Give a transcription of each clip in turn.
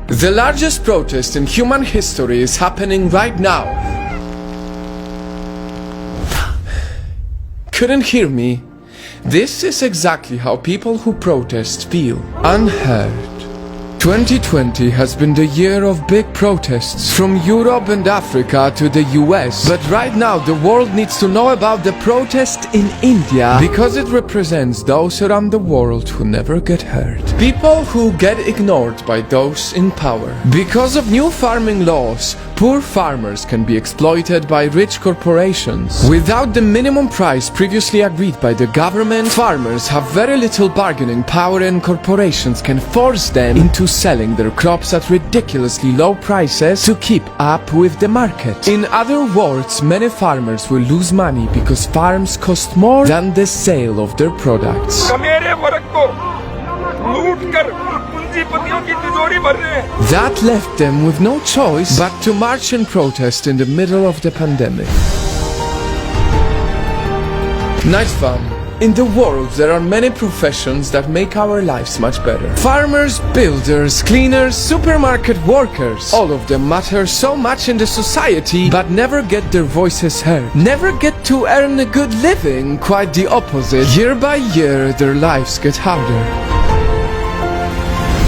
The largest protest in human history is happening right now. Couldn't hear me? This is exactly how people who protest feel. Unheard. 2020 has been the year of big protests from Europe and Africa to the US. But right now the world needs to know about the protest in India because it represents those around the world who never get heard. People who get ignored by those in power. Because of new farming laws, poor farmers can be exploited by rich corporations. Without the minimum price previously agreed by the government, farmers have very little bargaining power and corporations can force them into selling their crops at ridiculously low prices to keep up with the market. In other words, many farmers will lose money because farms cost more than the sale of their products. That left them with no choice but to march and protest in the middle of the pandemic. Nightfam. In the world, there are many professions that make our lives much better. Farmers, builders, cleaners, supermarket workers. All of them matter so much in the society, but never get their voices heard. Never get to earn a good living. Quite the opposite. Year by year, their lives get harder.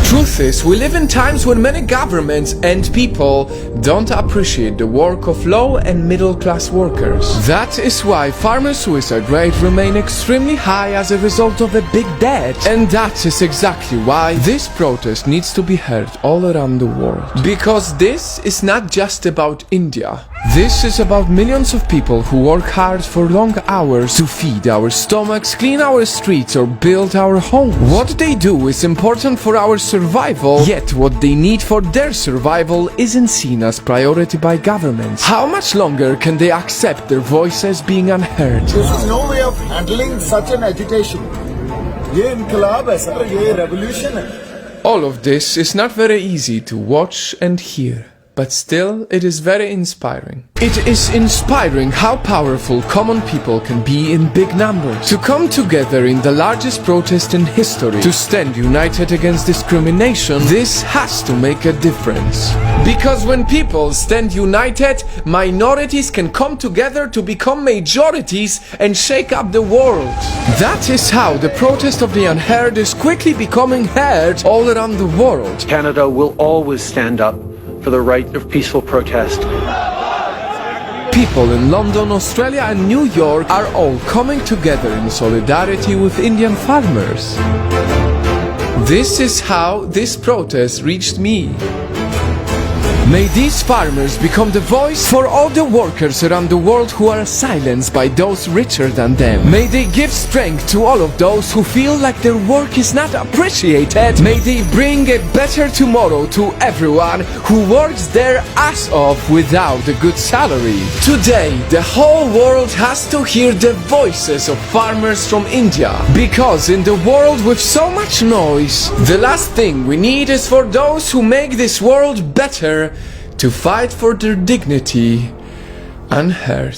Truth is, we live in times when many governments and people don't appreciate the work of low and middle class workers. That is why farmer suicide rates remain extremely high as a result of a big debt. And that is exactly why this protest needs to be heard all around the world. Because this is not just about India. This is about millions of people who work hard for long hours to feed our stomachs, clean our streets or build our homes. What they do is important for our survival, yet what they need for their survival isn't seen as priority by governments. How much longer can they accept their voices being unheard? This is no way of handling such an agitation. ये इनकलाब है sir, ये revolution है. All of this is not very easy to watch and hear. But still, it is very inspiring. It is inspiring how powerful common people can be in big numbers. To come together in the largest protest in history, to stand united against discrimination, this has to make a difference. Because when people stand united, minorities can come together to become majorities and shake up the world. That is how the protest of the unheard is quickly becoming heard all around the world. Canada will always stand up for the right of peaceful protest. People in London, Australia and New York are all coming together in solidarity with Indian farmers. This is how this protest reached me. May these farmers become the voice for all the workers around the world who are silenced by those richer than them. May they give strength to all of those who feel like their work is not appreciated. May they bring a better tomorrow to everyone who works their ass off without a good salary. Today, the whole world has to hear the voices of farmers from India. Because in the world with so much noise, the last thing we need is for those who make this world better to fight for their dignity unheard.